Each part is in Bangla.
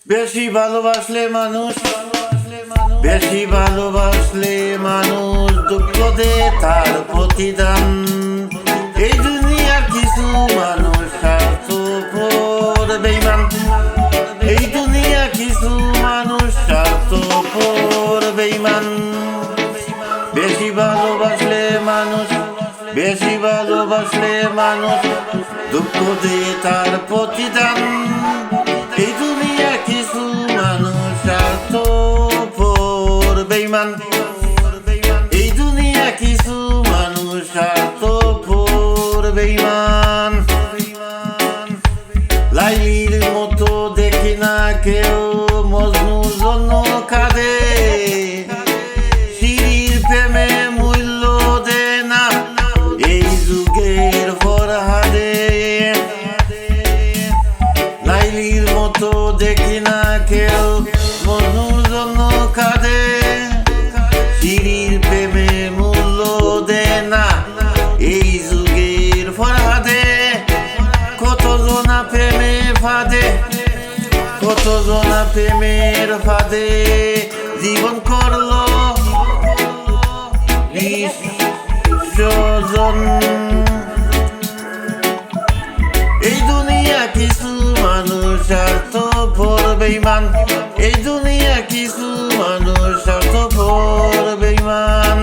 বেশি ভালোবাসলে মানুষ বেশি ভালোবাসলে মানুষ দুঃখ দে তার প্রতিদান। এই দুনিয়ার কিছু মানুষ স্বার্থপর বেঈমান। এই দুনিয়া কিছু মানুষ স্বার্থপর বেঈমান। বেশি ভালোবাসলে মানুষ বেশি ভালোবাসলে মানুষ দুঃখ দে তার প্রতিদান। এই দুনিয়া কিছু মানুষ স্বার্থপর বেঈমান। এই দুনিয়া কিছু মানুষ স্বার্থপর বেঈমান। লাইলির মতো দেখি না কেউ মজনুর জন্য কাঁদে। শিরির প্রেমে মূল্য দে না এই যুগের ফরহাদে। লাইলির মতো দেখি না কেউ মজনুর জন্য কাঁদে। শিরির প্রেমে মূল্য দে না এই যুগের ফরহাদে। কত জনা প্রেমে ফাঁদে কত জনা প্রেমের ফাঁদে জীবন করলো বিসর্জন। এই দুনিয়া কিছু মানুষ স্বার্থপর বেঈমান। এই দুনিয়া কিছু মানুষ স্বার্থপর বেঈমান।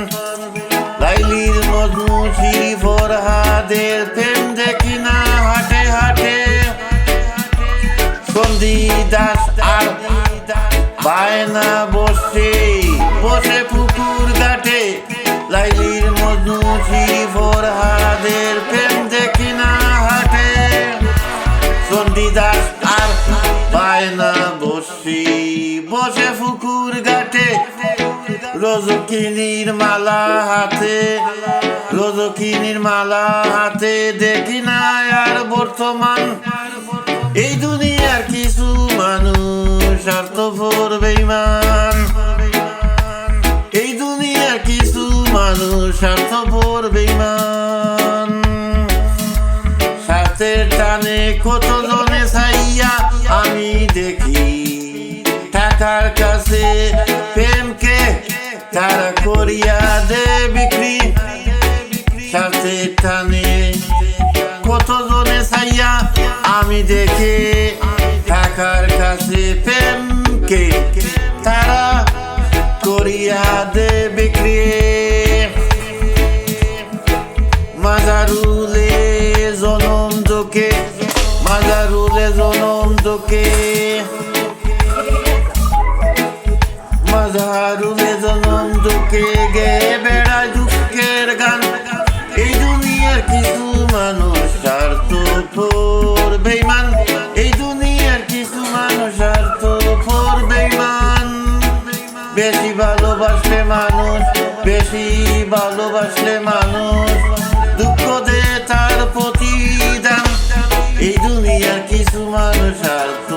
লাইলির মজনু শিরি ফরহাদের প্রেম দেখি না হাটে হাটে। সন্ধি দাস আর বায়না বসে বসে পুকুর ঘাটে। লাইলির মজনু শিরি ফরহাদের প্রেম দেখি না হাটে। সন্ধি দাস আর বায়না বসে বসে পুকুর ঘাটে। রজকিনীর মালা হাতে রজকিনীর মালা হাতে দেখি না আর বর্তমান। এই দুনিয়ার কিছু মানুষ স্বার্থপর বেঈমান। এই দুনিয়ার কিছু মানুষ স্বার্থপর বেঈমান। স্বার্থের টানে কত জনে ছাইয়া আমি দেখি। টাকার কাছে প্রেমকে তারা করিয়া দে বিক্রি। স্বার্থের টানে কত জনে ছাইয়া আমি দেখে। টাকার কাছে প্রেমকে তারা করিয়া দে বিক্রি। মাজারুলে জনম দুঃখে মাজারুলে জনম দুঃখে মাজারুলে জনম দুঃখে গে বেড়ায় দুঃখের গান। এই দুনিয়ার কিছু মানুষ স্বার্থপর বেঈমান। এই দুনিয়ার কিছু মানুষ স্বার্থপর বেঈমান। বেশি ভালোবাসলে মানুষ বেশি ভালোবাসলে মানুষ দুঃখ দে তার প্রতিদান। এই দুনিয়ার কিছু মানুষ স্বার্থ